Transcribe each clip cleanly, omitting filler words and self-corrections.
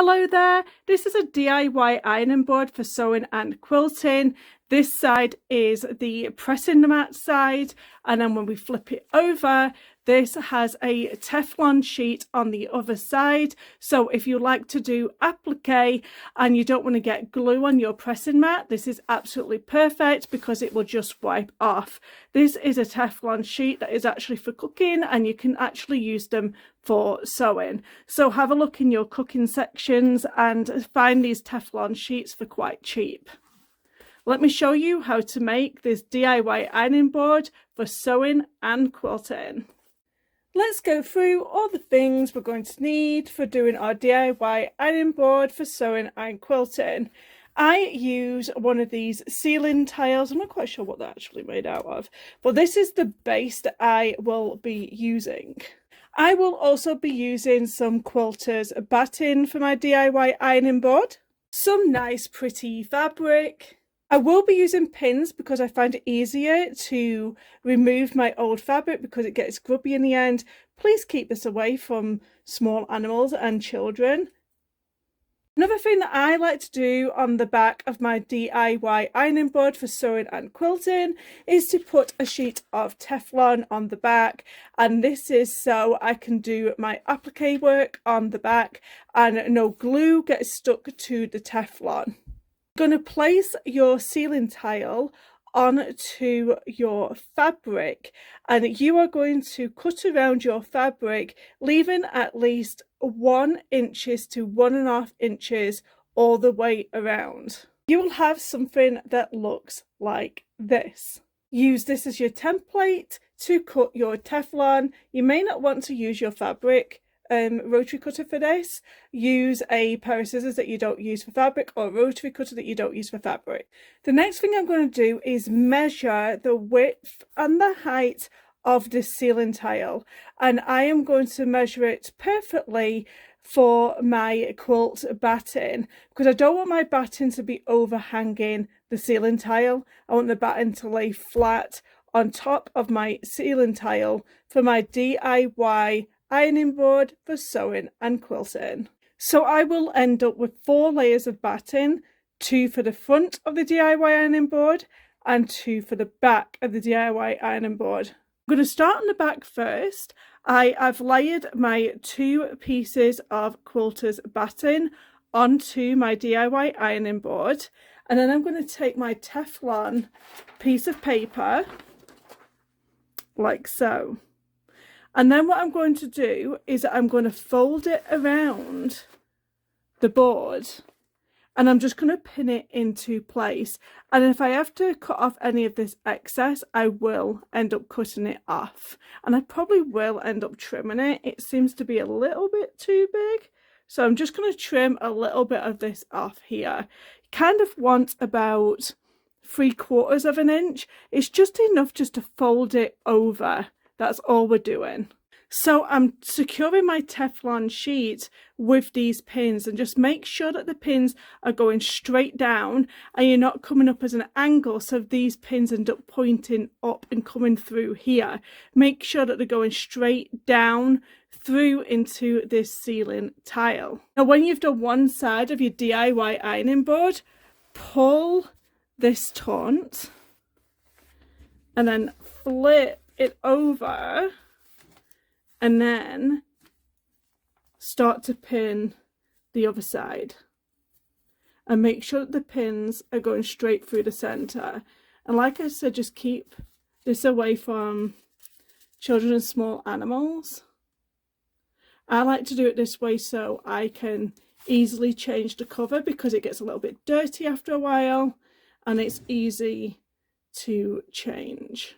Hello there, this is a DIY ironing board for sewing and quilting. This side is the pressing mat side, and then when we flip it over, this has a Teflon sheet on the other side. So if you like to do applique and you don't want to get glue on your pressing mat, this is absolutely perfect because it will just wipe off. This is a Teflon sheet that is actually for cooking, and you can actually use them for sewing. So have a look in your cooking sections and find these Teflon sheets for quite cheap. Let me show you how to make this DIY ironing board for sewing and quilting. Let's go through all the things we're going to need for doing our DIY ironing board for sewing and quilting. I use one of these ceiling tiles. I'm not quite sure what they're actually made out of, but this is the base that I will be using. I will also be using some quilters batting for my DIY ironing board, some nice pretty fabric. I will be using pins because I find it easier to remove my old fabric because it gets grubby in the end. Please keep this away from small animals and children. Another thing that I like to do on the back of my DIY ironing board for sewing and quilting is to put a sheet of Teflon on the back, and this is so I can do my applique work on the back and no glue gets stuck to the Teflon. You're going to place your ceiling tile onto your fabric, and you are going to cut around your fabric, leaving at least 1 inches to 1.5 inches all the way around. You will have something that looks like this. Use this as your template to cut your Teflon. You may not want to use your fabric rotary cutter for this. Use a pair of scissors that you don't use for fabric, or a rotary cutter that you don't use for fabric. The next thing I'm going to do is measure the width and the height of this ceiling tile, and I am going to measure it perfectly for my quilt batting because I don't want my batting to be overhanging the ceiling tile. I want the batting to lay flat on top of my ceiling tile for my DIY ironing board for sewing and quilting. So I will end up with 4 layers of batting, 2 for the front of the DIY ironing board and 2 for the back of the DIY ironing board. I'm going to start on the back first. I've layered my 2 pieces of quilters batting onto my DIY ironing board, and then I'm going to take my Teflon piece of paper like so. And then what I'm going to do is I'm going to fold it around the board, and I'm just going to pin it into place. And if I have to cut off any of this excess, I will end up cutting it off. And I probably will end up trimming it. It seems to be a little bit too big. So I'm just going to trim a little bit of this off here. You kind of want about 3/4 of an inch. It's just enough just to fold it over. That's all we're doing. So I'm securing my Teflon sheet with these pins, and just make sure that the pins are going straight down and you're not coming up as an angle, so these pins end up pointing up and coming through here. Make sure that they're going straight down through into this ceiling tile. Now when you've done one side of your DIY ironing board, pull this taunt and then flip it over, and then start to pin the other side, and make sure that the pins are going straight through the center. And like I said, just keep this away from children and small animals. I like to do it this way so I can easily change the cover because it gets a little bit dirty after a while and it's easy to change.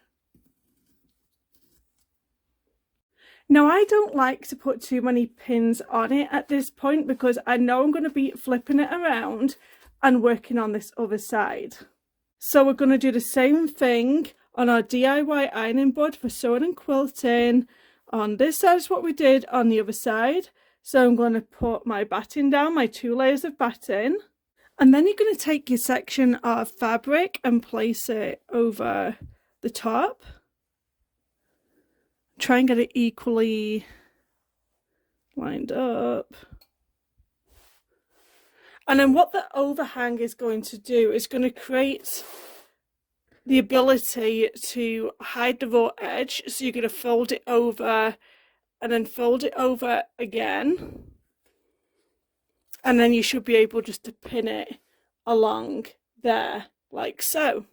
Now I don't like to put too many pins on it at this point because I know I'm going to be flipping it around and working on this other side. So we're going to do the same thing on our DIY ironing board for sewing and quilting. On this side is what we did on the other side. So I'm going to put my batting down, my 2 layers of batting, and then you're going to take your section of fabric and place it over the top. Try and get it equally lined up. And then what the overhang is going to do is going to create the ability to hide the raw edge. So you're going to fold it over and then fold it over again. And then you should be able just to pin it along there like so.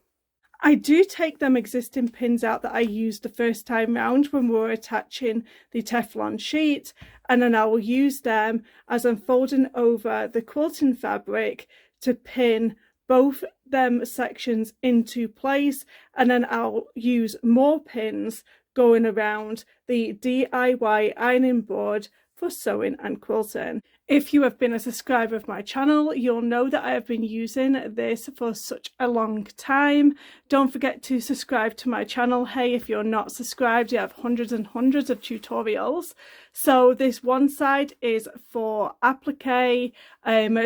I do take them existing pins out that I used the first time round when we were attaching the Teflon sheet, and then I will use them as I'm folding over the quilting fabric to pin both them sections into place, and then I'll use more pins going around the DIY ironing board for sewing and quilting. If you have been a subscriber of my channel, you'll know that I have been using this for such a long time. Don't forget to subscribe to my channel. Hey, if you're not subscribed, you have hundreds and hundreds of tutorials. So this one side is for applique.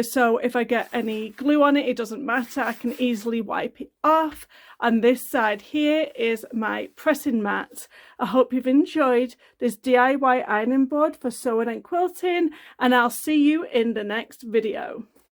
So if I get any glue on it, it doesn't matter. I can easily wipe it off. And this side here is my pressing mat. I hope you've enjoyed this DIY ironing board for sewing and quilting, and I'll see you in the next video.